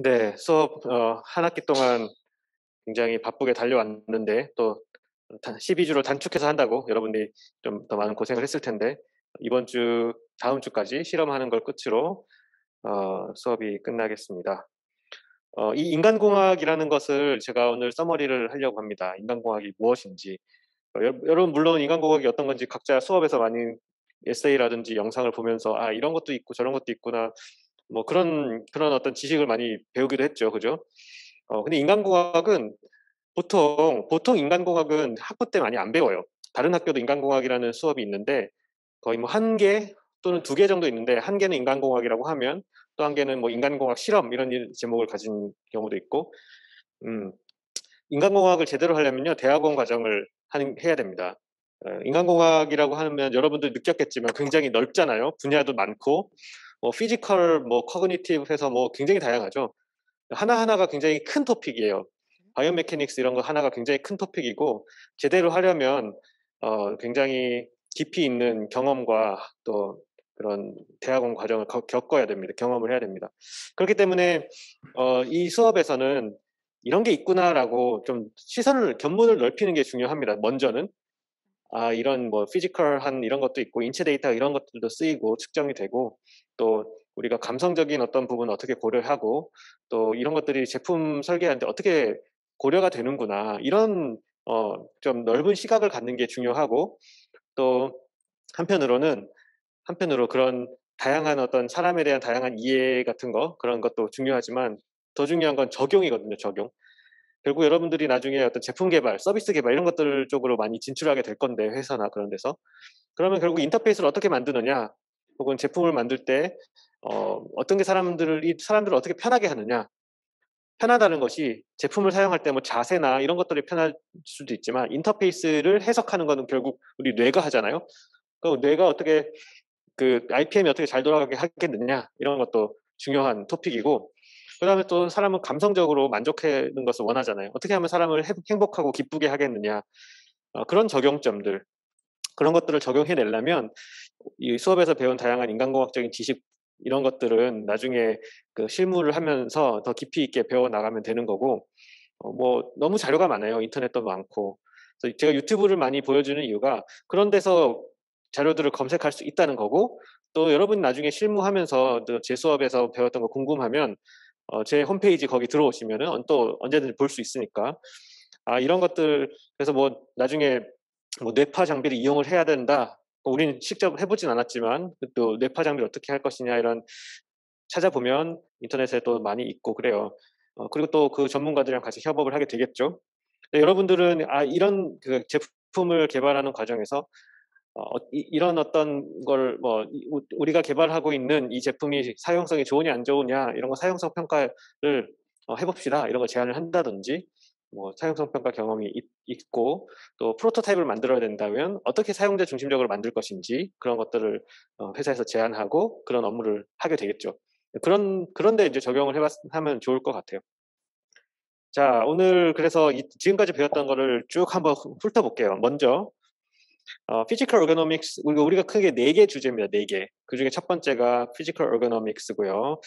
네, 수업 한 학기 동안 굉장히 바쁘게 달려왔는데 또 12주로 단축해서 한다고 여러분들이 좀 더 많은 고생을 했을 텐데 이번 주, 다음 주까지 실험하는 걸 끝으로 수업이 끝나겠습니다. 이 인간공학이라는 것을 제가 오늘 서머리를 하려고 합니다. 인간공학이 무엇인지. 여러분 물론 인간공학이 어떤 건지 각자 수업에서 많이 에세이라든지 영상을 보면서 아 이런 것도 있고 저런 것도 있구나 뭐 그런 어떤 지식을 많이 배우기도 했죠, 그죠? 근데 인간공학은 보통 인간공학은 학부 때 많이 안 배워요. 다른 학교도 인간공학이라는 수업이 있는데 거의 뭐 한 개 또는 두 개 정도 있는데 한 개는 인간공학이라고 하면 또 한 개는 뭐 인간공학 실험 이런 제목을 가진 경우도 있고 음, 인간공학을 제대로 하려면요 대학원 과정을 해야 됩니다. 인간공학이라고 하면 여러분들 느꼈겠지만 굉장히 넓잖아요. 분야도 많고 뭐 피지컬, 뭐 커그니티브 해서 뭐 굉장히 다양하죠. 하나하나가 굉장히 큰 토픽이에요. 바이오 메카닉스 이런 거 하나가 굉장히 큰 토픽이고 제대로 하려면 굉장히 깊이 있는 경험과 또 그런 대학원 과정을 겪어야 됩니다. 경험을 해야 됩니다. 그렇기 때문에 이 수업에서는 이런 게 있구나라고 좀 시선을 견문을 넓히는 게 중요합니다. 먼저는 아 이런 뭐 피지컬한 이런 것도 있고 인체 데이터 이런 것들도 쓰이고 측정이 되고 또 우리가 감성적인 어떤 부분을 어떻게 고려하고 또 이런 것들이 제품 설계하는데 어떻게 고려가 되는구나 이런 좀 넓은 시각을 갖는 게 중요하고 또 한편으로는 한편으로 그런 다양한 어떤 사람에 대한 다양한 이해 같은 거 그런 것도 중요하지만 더 중요한 건 적용이거든요, 적용. 결국 여러분들이 나중에 어떤 제품 개발, 서비스 개발 이런 것들 쪽으로 많이 진출하게 될 건데 회사나 그런 데서. 그러면 결국 인터페이스를 어떻게 만드느냐 혹은 제품을 만들 때 어떤 게 사람들을 어떻게 편하게 하느냐. 편하다는 것이 제품을 사용할 때 뭐 자세나 이런 것들이 편할 수도 있지만 인터페이스를 해석하는 거는 결국 우리 뇌가 하잖아요. 그 뇌가 어떻게 그 IPM이 어떻게 잘 돌아가게 하겠느냐 이런 것도 중요한 토픽이고 그다음에 또 사람은 감성적으로 만족하는 것을 원하잖아요. 어떻게 하면 사람을 행복하고 기쁘게 하겠느냐 그런 적용점들 그런 것들을 적용해 내려면 이 수업에서 배운 다양한 인간공학적인 지식 이런 것들은 나중에 그 실무를 하면서 더 깊이 있게 배워 나가면 되는 거고 뭐 너무 자료가 많아요. 인터넷도 많고. 그래서 제가 유튜브를 많이 보여주는 이유가 그런 데서 자료들을 검색할 수 있다는 거고 또 여러분이 나중에 실무하면서 또 제 수업에서 배웠던 거 궁금하면 제 홈페이지 거기 들어오시면은 또 언제든지 볼 수 있으니까. 아 이런 것들 그래서 뭐 나중에 뭐 뇌파 장비를 이용을 해야 된다. 우리는 직접 해 보진 않았지만 또 뇌파 장비를 어떻게 할 것이냐 이런 찾아보면 인터넷에 또 많이 있고 그래요. 그리고 또 그 전문가들이랑 같이 협업을 하게 되겠죠. 근데 여러분들은 아 이런 그 제품을 개발하는 과정에서 이런 어떤 걸 뭐 우리가 개발하고 있는 이 제품이 사용성이 좋으냐 안 좋으냐 이런 거 사용성 평가를 해 봅시다. 이런 거 제안을 한다든지 뭐 사용성 평가 경험이 있고 또 프로토타입을 만들어야 된다면 어떻게 사용자 중심적으로 만들 것인지 그런 것들을 회사에서 제안하고 그런 업무를 하게 되겠죠. 그런 데 이제 적용을 하면 좋을 것 같아요. 자 오늘 그래서 지금까지 배웠던 거를 쭉 한번 훑어볼게요. 먼저 피지컬 ergonomics 우리가 크게 4개 주제입니다. 4 개. 그중에 첫 번째가 피지컬 ergonomics고요.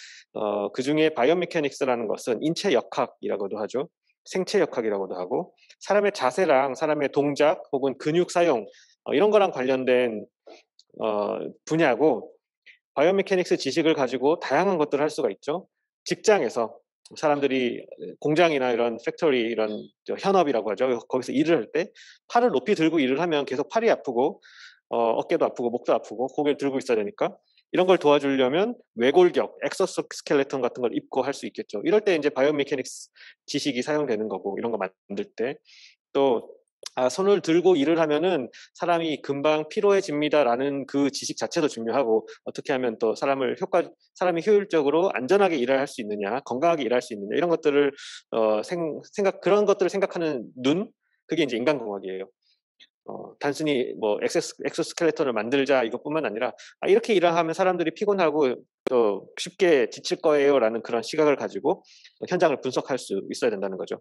그중에 바이오메카닉스라는 것은 인체 역학이라고도 하죠. 생체 역학이라고도 하고 사람의 자세랑 사람의 동작 혹은 근육 사용 이런 거랑 관련된 분야고 바이오메카닉스 지식을 가지고 다양한 것들을 할 수가 있죠. 직장에서 사람들이 공장이나 이런 팩토리 이런 현업이라고 하죠. 거기서 일을 할 때 팔을 높이 들고 일을 하면 계속 팔이 아프고 어깨도 아프고 목도 아프고 고개를 들고 있어야 되니까 이런 걸 도와주려면 외골격, 엑소스켈레톤 같은 걸 입고 할 수 있겠죠. 이럴 때 이제 바이오메카닉스 지식이 사용되는 거고 이런 거 만들 때 또 손을 들고 일을 하면은 사람이 금방 피로해집니다라는 그 지식 자체도 중요하고 어떻게 하면 또 사람이 효율적으로 안전하게 일을 할 수 있느냐, 건강하게 일할 수 있느냐 이런 것들을 그런 것들을 생각하는 눈 그게 이제 인간공학이에요. 단순히 뭐 엑소스켈레톤을 만들자 이것뿐만 아니라 '아 이렇게 일을 하면 사람들이 피곤하고 또 쉽게 지칠 거예요.'라는 그런 시각을 가지고 현장을 분석할 수 있어야 된다는 거죠.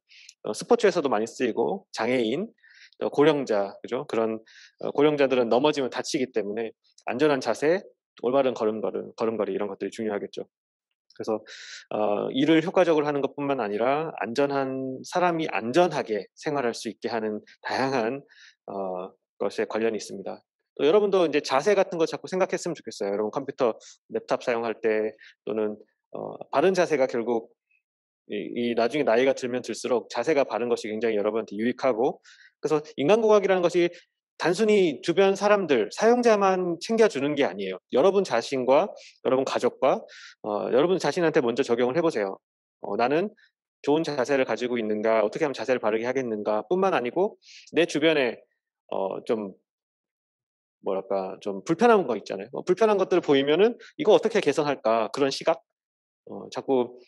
스포츠에서도 많이 쓰이고 장애인, 또 고령자 그죠? 그런 고령자들은 넘어지면 다치기 때문에 안전한 자세, 올바른 걸음걸이 이런 것들이 중요하겠죠. 그래서 일을 효과적으로 하는 것뿐만 아니라 사람이 안전하게 생활할 수 있게 하는 다양한 것에 관련이 있습니다. 또 여러분도 이제 자세 같은 거 자꾸 생각했으면 좋겠어요. 여러분 컴퓨터, 랩탑 사용할 때 또는 바른 자세가 결국 이 나중에 나이가 들면 들수록 자세가 바른 것이 굉장히 여러분한테 유익하고, 그래서 인간고학이라는 것이 단순히 주변 사람들, 사용자만 챙겨주는 게 아니에요. 여러분 자신과 여러분 가족과 여러분 자신한테 먼저 적용을 해 보세요. '나는 좋은 자세를 가지고 있는가? 어떻게 하면 자세를 바르게 하겠는가?' 뿐만 아니고 내 주변에 좀 뭐랄까 좀 불편한 거 있잖아요. 불편한 것들을 보이면은 '이거 어떻게 개선할까?' 그런 시각? 자꾸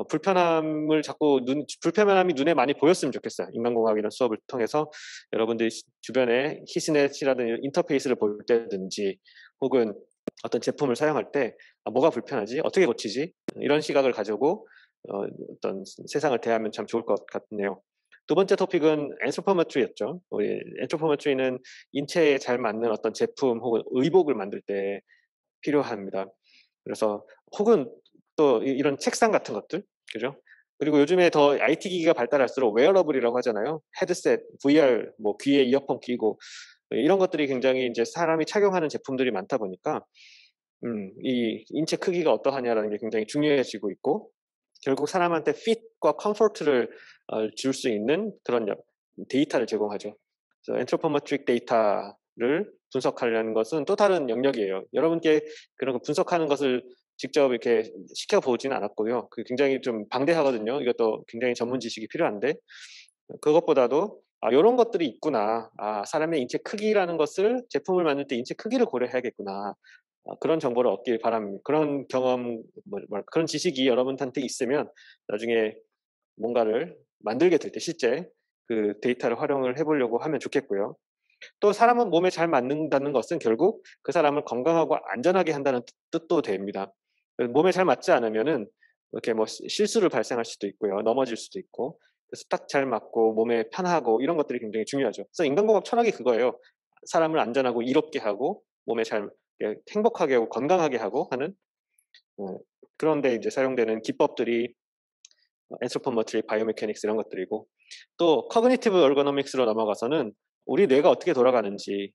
불편함이 눈에 많이 보였으면 좋겠어요. 인간공학 이런 수업을 통해서 여러분들이 주변에 히스넷이라든지 인터페이스를 볼 때든지 혹은 어떤 제품을 사용할 때 '아 뭐가 불편하지? 어떻게 고치지?' 이런 시각을 가지고 어떤 세상을 대하면 참 좋을 것 같네요. 두 번째 토픽은 anthropometry였죠. 우리 anthropometry는 인체에 잘 맞는 어떤 제품 혹은 의복을 만들 때 필요합니다. 그래서 혹은 또 이런 책상 같은 것들, 그죠? 그리고 요즘에 더 IT 기기가 발달할수록 웨어러블이라고 하잖아요. 헤드셋, VR, 뭐 귀에 이어폰 끼고 이런 것들이 굉장히 이제 사람이 착용하는 제품들이 많다 보니까 이 인체 크기가 어떠하냐라는 게 굉장히 중요해지고 있고, 결국 사람한테 핏과 컴포트를 줄 수 있는 그런 데이터를 제공하죠. 그래서 anthropometric 데이터를 분석하려는 것은 또 다른 영역이에요. 여러분께 그런 거 분석하는 것을 직접 이렇게 시켜보지는 않았고요. 굉장히 좀 방대하거든요. 이것도 굉장히 전문 지식이 필요한데, 그것보다도 '아 요런 것들이 있구나. 아 사람의 인체 크기라는 것을 제품을 만들 때 인체 크기를 고려해야겠구나.' 그런 정보를 얻길 바랍니다. 그런 경험 그런 지식이 여러분한테 있으면 나중에 뭔가를 만들게 될 때 실제 그 데이터를 활용을 해 보려고 하면 좋겠고요. 또 사람은 몸에 잘 맞는다는 것은 결국 그 사람을 건강하고 안전하게 한다는 뜻도 됩니다. 몸에 잘 맞지 않으면은 이렇게 뭐 실수를 발생할 수도 있고요. 넘어질 수도 있고. 그래서 딱 잘 맞고 몸에 편하고 이런 것들이 굉장히 중요하죠. 그래서 인간공학 철학이 그거예요. 사람을 안전하고 이롭게 하고 몸에 잘 행복하게 하고 건강하게 하고 하는 어 그런 데 이제 사용되는 기법들이 anthropometry, 바이오메카닉스 이런 것들이고, 또 cognitive ergonomics로 넘어가서는 우리 뇌가 어떻게 돌아가는지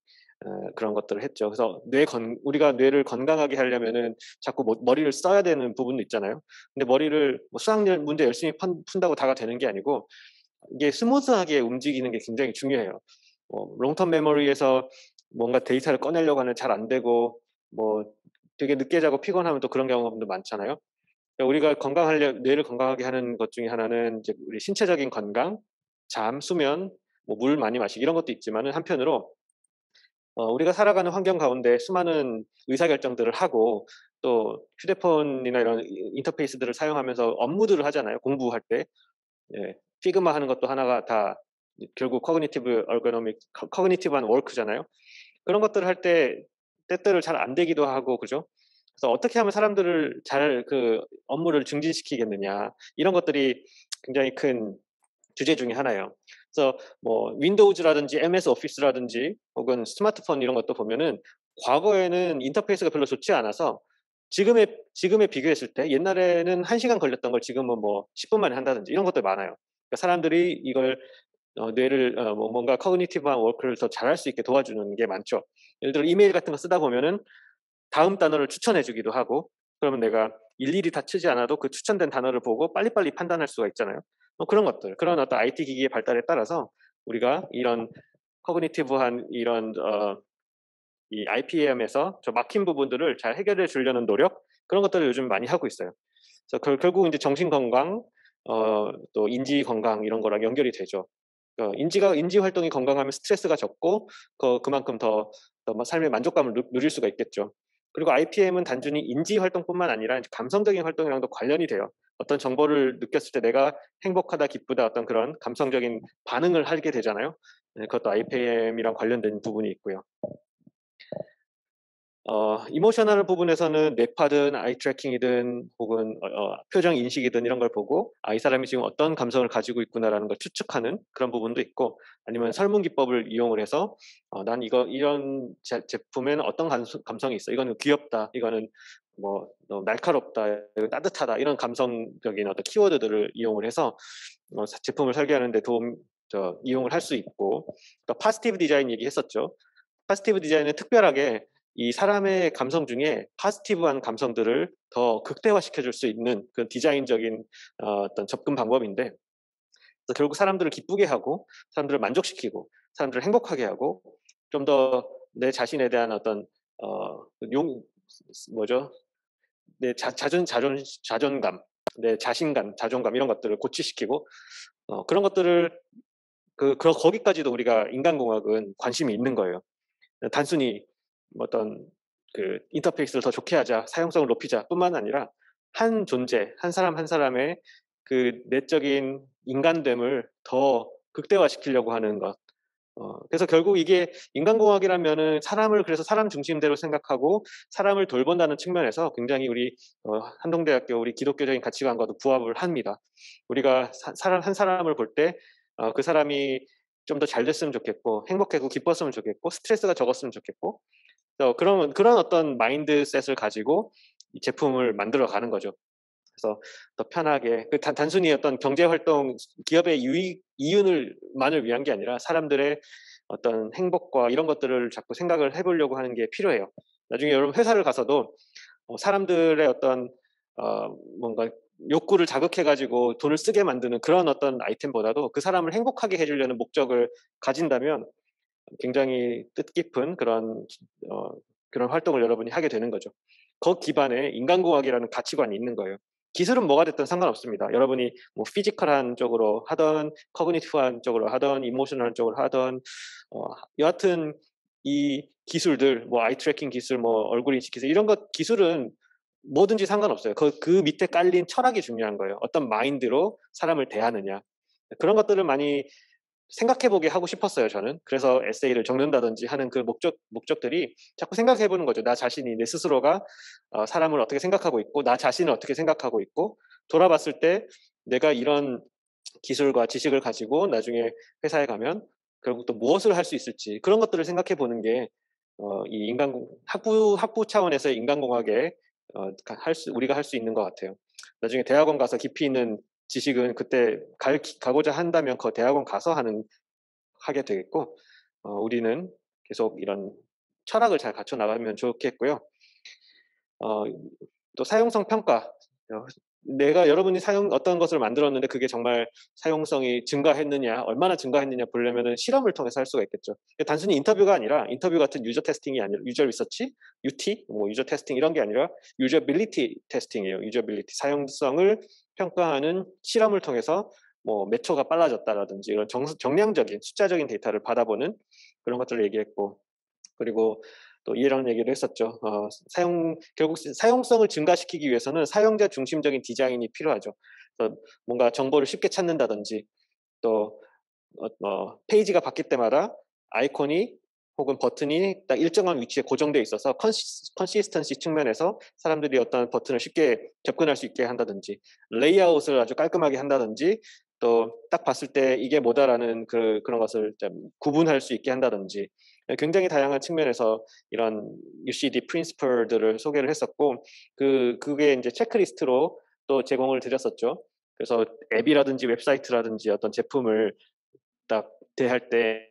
그런 것들을 했죠. 그래서 우리가 뇌를 건강하게 하려면은 자꾸 머리를 써야 되는 부분도 있잖아요. 근데 머리를 뭐 수학 문제 열심히 푼다고 다가 되는 게 아니고 이게 스무스하게 움직이는 게 굉장히 중요해요. 롱텀 메모리에서 뭔가 데이터를 꺼내려고 하는데 잘 안 되고 뭐 되게 늦게 자고 피곤하면 또 그런 경험도 많잖아요. 우리가 뇌를 건강하게 하는 것 중에 하나는 이제 우리 신체적인 건강, 잠, 수면, 뭐 물 많이 마시기 이런 것도 있지만은, 한편으로 우리가 살아가는 환경 가운데 수많은 의사결정들을 하고 또 휴대폰이나 이런 인터페이스들을 사용하면서 업무들을 하잖아요, 공부할 때. 예. 피그마 하는 것도 하나가 다 결국 커그니티브한 워크잖아요. 그런 것들을 할 때 때때로 잘 안 되기도 하고, 그죠? 그래서 어떻게 하면 사람들을 잘 업무를 증진시키겠느냐, 이런 것들이 굉장히 큰 주제 중에 하나예요. 그래서 뭐 윈도우즈라든지 MS 오피스라든지 혹은 스마트폰 이런 것도 보면은 과거에는 인터페이스가 별로 좋지 않아서 지금에 비교했을 때 옛날에는 1 시간 걸렸던 걸 지금은 뭐 10분 만에 한다든지 이런 것들 많아요. 그러니까 사람들이 이걸 뇌를 뭔가 커그니티브한 워크를 더 잘할 수 있게 도와주는 게 많죠. 예를 들어 이메일 같은 거 쓰다 보면은 다음 단어를 추천해 주기도 하고, 그러면 내가 일일이 다 치지 않아도 그 추천된 단어를 보고 빨리빨리 판단할 수가 있잖아요. 그런 것들, 그런 어떤 IT 기기의 발달에 따라서 우리가 이런 커그니티브한 이런 이 IPM에서 저 막힌 부분들을 잘 해결해 주려는 노력, 그런 것들을 요즘 많이 하고 있어요. 그래서 결국 인제 정신 건강 또 인지 건강 이런 거랑 연결이 되죠. 인지 활동이 건강하면 스트레스가 적고 그만큼 더 삶의 만족감을 누릴 수가 있겠죠. 그리고 IPM은 단순히 인지 활동뿐만 아니라 이제 감성적인 활동이랑도 관련이 돼요. 어떤 정보를 느꼈을 때 내가 행복하다, 기쁘다, 어떤 그런 감성적인 반응을 하게 되잖아요. 네, 그것도 IPM이랑 관련된 부분이 있고요. 이모셔널 부분에서는 뇌파든 아이 트래킹이든 혹은 표정 인식이든 이런 걸 보고 '아 이 사람이 지금 어떤 감성을 가지고 있구나.'라는 걸 추측하는 그런 부분도 있고, 아니면 설문 기법을 이용을 해서 '난 이런 제품에는 어떤 감성이 있어. 이거는 귀엽다. 이거는 뭐 날카롭다. 이거 따뜻하다.' 이런 감성적인 어떤 키워드들을 이용을 해서 제품을 설계하는 데 이용을 할 수 있고, 또 포지티브 디자인 얘기했었죠. 포지티브 디자인은 특별하게 이 사람의 감성 중에 포지티브한 감성들을 더 극대화시켜 줄 수 있는 그런 디자인적인 어떤 접근 방법인데, 그래서 결국 사람들을 기쁘게 하고 사람들을 만족시키고 사람들을 행복하게 하고 좀 더 내 자신에 대한 어떤 용 뭐죠? 내 자존감, 내 자신감, 자존감 이런 것들을 고취시키고 그런 것들을 거기까지도 우리가 인간공학은 관심이 있는 거예요. 단순히 어떤 인터페이스를 더 좋게 하자, 사용성을 높이자 뿐만 아니라 한 존재, 한 사람 한 사람의 그 내적인 인간됨을 더 극대화시키려고 하는 것. 그래서 결국 이게 인간공학이라면은 사람을 그래서 사람 중심대로 생각하고 사람을 돌본다는 측면에서 굉장히 우리 한동대학교 우리 기독교적인 가치관과도 부합을 합니다. 우리가 사람 한 사람을 볼 때 그 사람이 좀 더 잘 됐으면 좋겠고 행복하고 기뻤으면 좋겠고 스트레스가 적었으면 좋겠고 그런 어떤 마인드셋을 가지고 이 제품을 만들어 가는 거죠. 그래서 더 편하게 단순히 어떤 경제 활동 기업의 유익 이윤을 만을 위한 게 아니라 사람들의 어떤 행복과 이런 것들을 자꾸 생각을 해 보려고 하는 게 필요해요. 나중에 여러분 회사를 가서도 사람들의 어떤 뭔가 욕구를 자극해 가지고 돈을 쓰게 만드는 그런 어떤 아이템보다도 그 사람을 행복하게 해 주려는 목적을 가진다면 굉장히 뜻깊은 어 그런 활동을 여러분이 하게 되는 거죠. 그 기반에 인간공학이라는 가치관이 있는 거예요. 기술은 뭐가 됐든 상관없습니다. 여러분이 뭐 피지컬한 쪽으로 하든 커그니티브한 쪽으로 하든 이모셔널한 쪽으로 하든 여하튼 이 기술들 뭐 아이 트래킹 기술 뭐 얼굴 인식 기술 이런 것 기술은 뭐든지 상관없어요. 그 밑에 깔린 철학이 중요한 거예요. 어떤 마인드로 사람을 대하느냐. 그런 것들을 많이 생각해 보게 하고 싶었어요 저는. 그래서 에세이를 적는다든지 하는 그 목적들이 자꾸 생각해 보는 거죠. 나 자신이 내 스스로가 사람을 어떻게 생각하고 있고 나 자신을 어떻게 생각하고 있고 돌아봤을 때 내가 이런 기술과 지식을 가지고 나중에 회사에 가면 결국 또 무엇을 할 수 있을지 그런 것들을 생각해 보는 게 이 인간공 학부 차원에서의 인간공학에 우리가 할 수 있는 것 같아요. 나중에 대학원 가서 깊이 있는 지식은 그때 가고자 한다면 그 대학원 가서 하게 되겠고, 우리는 계속 이런 철학을 잘 갖춰 나가면 좋겠고요. 어 또 사용성 평가. 어 내가 여러분이 어떤 것을 만들었는데 그게 정말 사용성이 증가했느냐, 얼마나 증가했느냐 보려면은 실험을 통해서 할 수가 있겠죠. 단순히 인터뷰가 아니라 인터뷰 같은 유저 테스팅이 아니라 유저 리서치, UT, 뭐 유저 테스팅 이런 게 아니라 유저빌리티 테스팅이에요. 유저빌리티 사용성을 평가하는 실험을 통해서 뭐 몇 초가 빨라졌다라든지 이런 정량적인 숫자적인 데이터를 받아보는 그런 것들을 얘기했고, 그리고 또 이런 얘기를 했었죠. 결국 사용성을 증가시키기 위해서는 사용자 중심적인 디자인이 필요하죠. 뭔가 정보를 쉽게 찾는다든지 또 페이지가 바뀔 때마다 아이콘이 혹은 버튼이 딱 일정한 위치에 고정되어 있어서 컨시스턴시 측면에서 사람들이 어떤 버튼을 쉽게 접근할 수 있게 한다든지 레이아웃을 아주 깔끔하게 한다든지 또 딱 봤을 때 이게 뭐다라는 그런 것을 좀 구분할 수 있게 한다든지 굉장히 다양한 측면에서 이런 UCD 프린시플들을 소개를 했었고 그게 이제 체크리스트로 또 제공을 드렸었죠. 그래서 앱이라든지 웹사이트라든지 어떤 제품을 딱 대할 때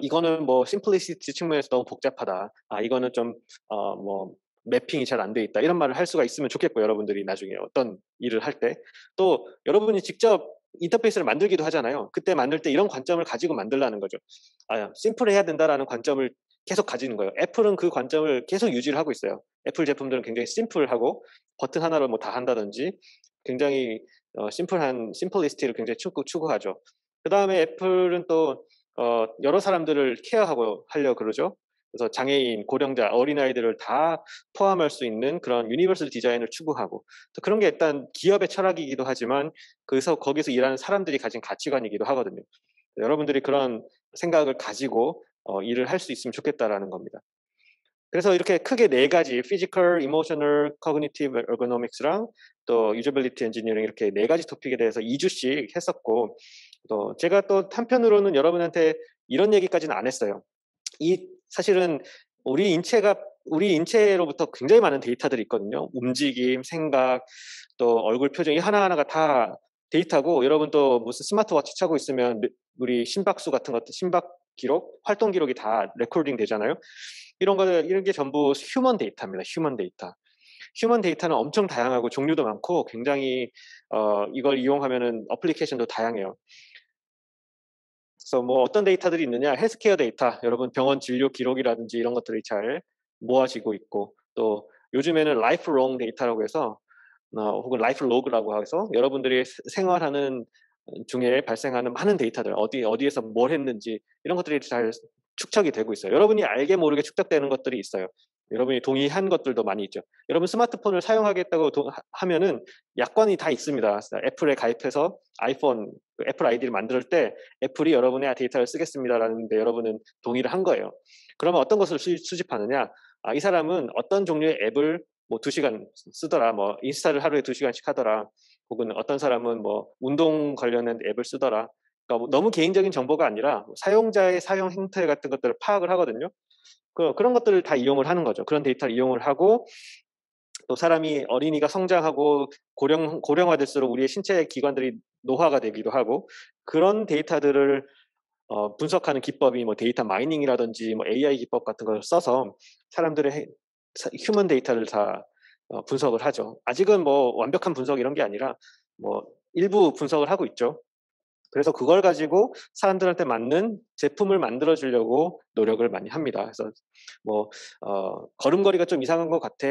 이거는 뭐 심플리시티 측면에서 너무 복잡하다. 이거는 좀 뭐 매핑이 잘 안 돼 있다. 이런 말을 할 수가 있으면 좋겠고 여러분들이 나중에 어떤 일을 할 때. 또 여러분이 직접 인터페이스를 만들기도 하잖아요. 그때 만들 때 이런 관점을 가지고 만들라는 거죠. '심플해야 된다.'라는 관점을 계속 가지는 거예요. 애플은 그 관점을 계속 유지를 하고 있어요. 애플 제품들은 굉장히 심플하고 버튼 하나로 뭐 다 한다든지 굉장히 심플리시티를 굉장히 추구하죠. 그다음에 애플은 또 여러 사람들을 케어하고 하려고 그러죠. 그래서 장애인, 고령자, 어린아이들을 다 포함할 수 있는 그런 유니버설 디자인을 추구하고 또 그런 게 일단 기업의 철학이기도 하지만 거기서 일하는 사람들이 가진 가치관이기도 하거든요. 여러분들이 그런 생각을 가지고 일을 할 수 있으면 좋겠다라는 겁니다. 그래서 이렇게 크게 네 가지 Physical, Emotional, Cognitive Ergonomics랑 또 Usability Engineering 이렇게 네 가지 토픽에 대해서 2주씩 했었고 또 제가 또 한편으로는 여러분한테 이런 얘기까지는 안 했어요. 이 사실은 우리 인체로부터 굉장히 많은 데이터들이 있거든요. 움직임, 생각, 또 얼굴 표정 이 하나하나가 다 데이터고 여러분 또 무슨 스마트워치 차고 있으면 우리 심박수 같은 것들 심박 기록, 활동 기록이 다 레코딩 되잖아요. 이런 게 전부 휴먼 데이터입니다. 휴먼 데이터. 휴먼 데이터는 엄청 다양하고 종류도 많고 굉장히 이걸 이용하면은 어플리케이션도 다양해요. 그래서 뭐 어떤 데이터들이 있느냐? 헬스케어 데이터. 여러분 병원 진료 기록이라든지 이런 것들이 잘 모아지고 있고 또 요즘에는 라이프롱 데이터라고 해서 혹은 라이프 로그라고 해서 여러분들이 생활하는 중에 발생하는 많은 데이터들 어디에서 뭘 했는지 이런 것들이 잘 축적이 되고 있어요. 여러분이 알게 모르게 축적되는 것들이 있어요. 여러분이 동의한 것들도 많이 있죠. 여러분 스마트폰을 사용하겠다고 하면은 약관이 다 있습니다. 애플에 가입해서 아이폰 애플 아이디를 만들 때 애플이 여러분의 데이터를 쓰겠습니다라는데 여러분은 동의를 한 거예요. 그러면 어떤 것을 수집하느냐? 이 사람은 어떤 종류의 앱을 뭐 2시간 쓰더라. 뭐 인스타를 하루에 2시간씩 하더라. 혹은 어떤 사람은 뭐 운동 관련된 앱을 쓰더라. 그러니까 뭐 너무 개인적인 정보가 아니라 사용자의 사용 행태 같은 것들을 파악을 하거든요. 그런 것들을 다 이용을 하는 거죠. 그런 데이터를 이용을 하고 또 사람이 어린이가 성장하고 고령화될수록 우리의 신체 기관들이 노화가 되기도 하고 그런 데이터들을 분석하는 기법이 뭐 데이터 마이닝이라든지 뭐 AI 기법 같은 걸 써서 사람들의 휴먼 데이터를 다 분석을 하죠. 아직은 뭐 완벽한 분석 이런 게 아니라 뭐 일부 분석을 하고 있죠. 그래서 그걸 가지고 사람들한테 맞는 제품을 만들어 주려고 노력을 많이 합니다. 그래서 뭐 걸음걸이가 좀 이상한 것 같아.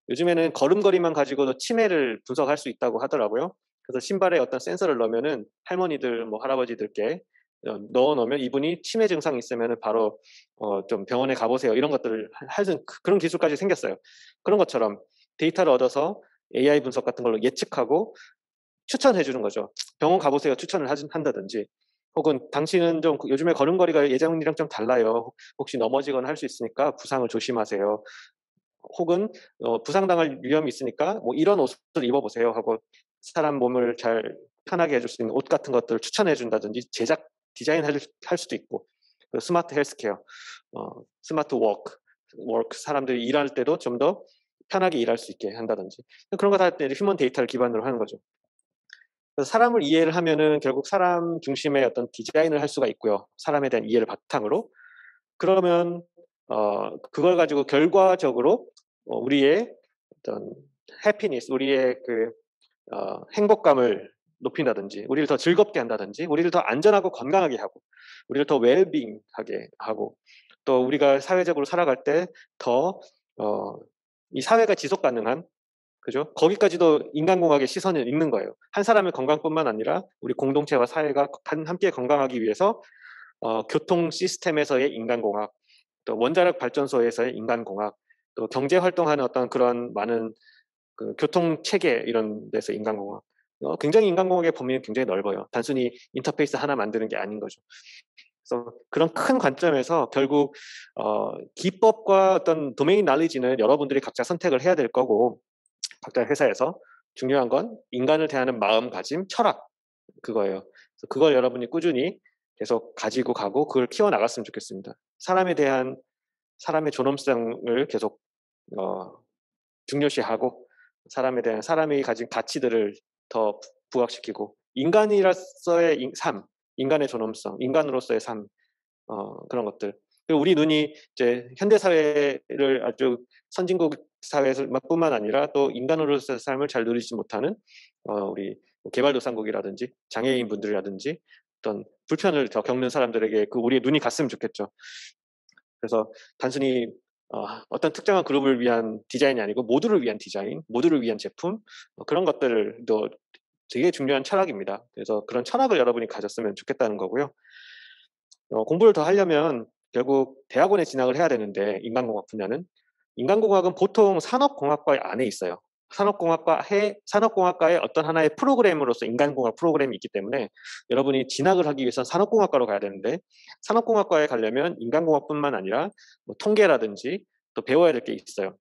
요즘에는 걸음걸이만 가지고도 치매를 분석할 수 있다고 하더라고요. 그래서 신발에 어떤 센서를 넣으면은 할머니들 뭐 할아버지들께 넣어 놓으면 이분이 치매 증상이 있으면은 바로 좀 병원에 가 보세요. 이런 것들을 하여튼 그런 기술까지 생겼어요. 그런 것처럼 데이터를 얻어서 AI 분석 같은 걸로 예측하고 추천해 주는 거죠. 병원 가보세요. 추천을 한다든지. 혹은 당신은 좀 요즘에 걸음걸이가 예전이랑 좀 달라요. 혹시 넘어지거나 할 수 있으니까 부상을 조심하세요. 혹은 부상당할 위험이 있으니까 뭐 이런 옷을 입어보세요 하고 사람 몸을 잘 편하게 해줄 수 있는 옷 같은 것들을 추천해 준다든지 제작 디자인 할 수도 있고 스마트 헬스케어, 스마트 워크 사람들이 일할 때도 좀 더 편하게 일할 수 있게 한다든지 그런 거 다 휴먼 데이터를 기반으로 하는 거죠. 그래서 사람을 이해를 하면은 결국 사람 중심의 어떤 디자인을 할 수가 있고요. 사람에 대한 이해를 바탕으로. 그러면 그걸 가지고 결과적으로 우리의 어떤 해피니스, 우리의 행복감을 높인다든지, 우리를 더 즐겁게 한다든지, 우리를 더 안전하고 건강하게 하고, 우리를 더 웰빙하게 하고, 또 우리가 사회적으로 살아갈 때 더 이 사회가 지속 가능한 그죠? 거기까지도 인간공학의 시선이 있는 거예요. 한 사람의 건강뿐만 아니라 우리 공동체와 사회가 함께 건강하기 위해서 교통 시스템에서의 인간공학, 또 원자력 발전소에서의 인간공학, 또 경제 활동하는 어떤 그런 많은 교통 체계 이런 데서 인간공학. 굉장히 인간공학의 범위는 굉장히 넓어요. 단순히 인터페이스 하나 만드는 게 아닌 거죠. 그래서 그런 큰 관점에서 결국 기법과 어떤 도메인 날리지는 여러분들이 각자 선택을 해야 될 거고 각자 회사에서 중요한 건 인간을 대하는 마음가짐, 철학 그거예요. 그래서 그걸 여러분이 꾸준히 계속 가지고 가고 그걸 키워나갔으면 좋겠습니다. 사람에 대한 사람의 존엄성을 계속 어, 중요시하고 사람에 대한 사람이 가진 가치들을 더 부각시키고 인간이로서의 삶, 인간의 존엄성, 인간으로서의 삶 그런 것들. 그리고 우리 눈이 이제 현대 사회를 아주 선진국 사회뿐만 아니라 또 인간으로서의 삶을 잘 누리지 못하는 우리 개발도상국이라든지 장애인 분들이라든지 어떤 불편을 더 겪는 사람들에게 우리의 눈이 갔으면 좋겠죠. 그래서 단순히 어떤 특정한 그룹을 위한 디자인이 아니고 모두를 위한 디자인, 모두를 위한 제품 그런 것들도 되게 중요한 철학입니다. 그래서 그런 철학을 여러분이 가졌으면 좋겠다는 거고요. 공부를 더 하려면 결국 대학원에 진학을 해야 되는데 인간공학 분야는 인간공학은 보통 산업공학과 안에 있어요. 산업공학과의 어떤 하나의 프로그램으로서 인간공학 프로그램이 있기 때문에 여러분이 진학을 하기 위해서 산업공학과로 가야 되는데 산업공학과에 가려면 인간공학뿐만 아니라 뭐 통계라든지 또 배워야 될 게 있어요.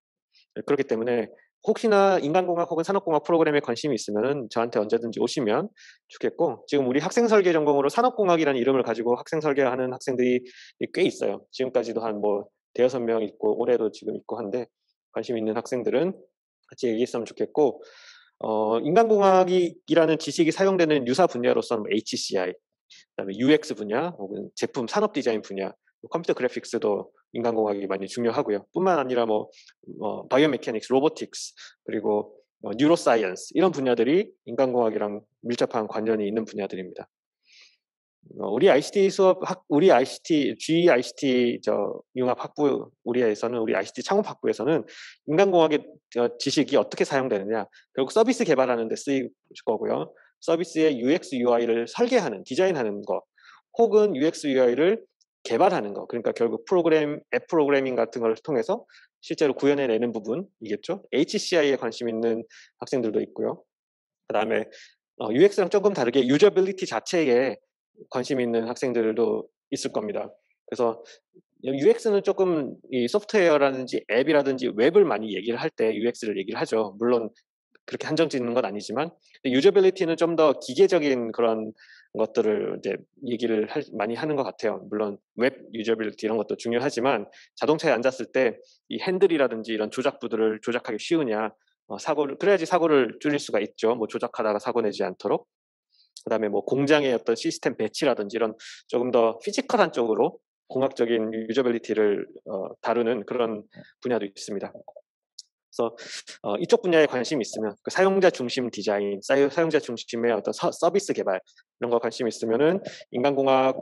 그렇기 때문에 혹시나 인간공학 혹은 산업공학 프로그램에 관심이 있으면은 저한테 언제든지 오시면 좋겠고, 지금 우리 학생 설계 전공으로 산업공학이라는 이름을 가지고 학생 설계하는 학생들이 꽤 있어요. 지금까지도 한 뭐 대여섯 명 있고 올해도 지금 있고 한데, 관심 있는 학생들은 같이 얘기했으면 좋겠고, 인간공학이라는 지식이 사용되는 유사 분야로서는 뭐 HCI, 그다음에 UX 분야 혹은 제품 산업 디자인 분야, 컴퓨터 그래픽스도 인간공학이 많이 중요하고요. 뿐만 아니라 바이오 메카닉스, 로보틱스, 그리고 뉴로사이언스 이런 분야들이 인간공학이랑 밀접한 관련이 있는 분야들입니다. 우리 ICT 우리 ICT GICT 융합 학부 우리에서는 우리 ICT 창업 학부에서는 인간공학의 지식이 어떻게 사용되느냐, 결국 서비스 개발하는 데 쓰일 거고요. 서비스의 UX, UI를 설계하는, 디자인하는 거, 혹은 UX, UI를 개발하는 거, 그러니까 결국 앱 프로그래밍 같은 걸 통해서 실제로 구현해내는 부분이겠죠. HCI에 관심 있는 학생들도 있고요. 그다음에 UX랑 조금 다르게 유저빌리티 자체에 관심 있는 학생들도 있을 겁니다. 그래서 UX는 조금 이 소프트웨어라든지 앱이라든지 웹을 많이 얘기를 할 때 UX를 얘기를 하죠. 물론 그렇게 한정 짓는 건 아니지만, 유저빌리티는 좀 더 기계적인 그런 것들을 이제 얘기를 많이 하는 것 같아요. 물론 웹 유저빌리티 이런 것도 중요하지만, 자동차에 앉았을 때 이 핸들이라든지 이런 조작부들을 조작하기 쉬우냐, 그래야지 사고를 줄일 수가 있죠. 뭐 조작하다가 사고 내지 않도록. 그다음에 뭐 공장의 어떤 시스템 배치라든지 이런 조금 더 피지컬한 쪽으로 공학적인 유저빌리티를 다루는 그런 분야도 있습니다. 그래서 이쪽 분야에 관심이 있으면, 그 사용자 중심 디자인, 사용자 중심의 어떤 서비스 개발 이런 거 관심 있으면은 인간공학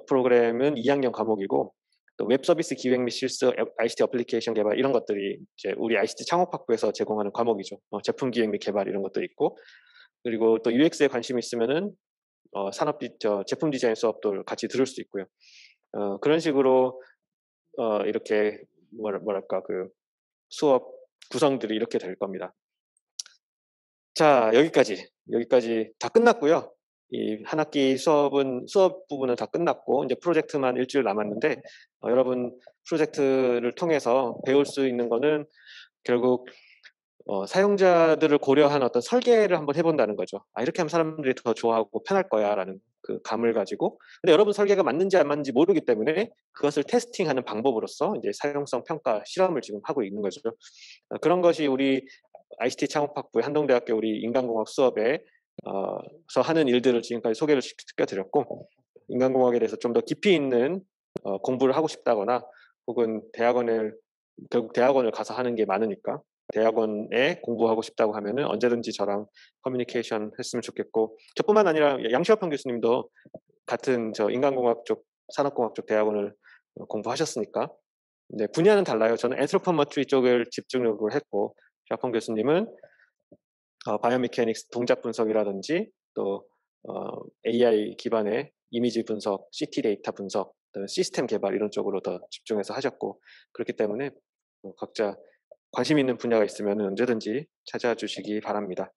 프로그램은 2학년 과목이고, 또 웹 서비스 기획 및 실습, ICT 어플리케이션 개발 이런 것들이 이제 우리 ICT 창업학부에서 제공하는 과목이죠. 제품 기획 및 개발 이런 것도 있고, 그리고 또 UX에 관심이 있으면은 제품 디자인 수업도 같이 들을 수 있고요. 그런 식으로 이렇게 뭐랄까 그 수업 구성들이 이렇게 될 겁니다. 자, 여기까지 다 끝났고요. 이 한 학기 수업 부분은 다 끝났고 이제 프로젝트만 일주일 남았는데, 여러분 프로젝트를 통해서 배울 수 있는 거는 결국 사용자들을 고려한 어떤 설계를 한번 해본다는 거죠. 이렇게 하면 사람들이 더 좋아하고 편할 거야라는 그 감을 가지고. 근데 여러분 설계가 맞는지 안 맞는지 모르기 때문에 그것을 테스팅하는 방법으로서 이제 사용성 평가 실험을 지금 하고 있는 거죠. 그런 것이 우리 ICT 창업학부의 한동대학교 우리 인간공학 수업에 서 하는 일들을 지금까지 소개를 시켜드렸고, 인간공학에 대해서 좀 더 깊이 있는 공부를 하고 싶다거나, 혹은 결국 대학원을 가서 하는 게 많으니까 대학원에 공부하고 싶다고 하면은 언제든지 저랑 커뮤니케이션 했으면 좋겠고, 저뿐만 아니라 양시화평 교수님도 같은 인간공학 쪽, 산업공학 쪽 대학원을 공부하셨으니까. 네, 분야는 달라요. 저는 앤트로포메트리 쪽을 집중적으로 했고, 샤펑 교수님은 바이오메카닉스 동작 분석이라든지, 또 AI 기반의 이미지 분석, CT 데이터 분석, 시스템 개발 이런 쪽으로 더 집중해서 하셨고, 그렇기 때문에 각자 관심 있는 분야가 있으면 언제든지 찾아주시기 바랍니다.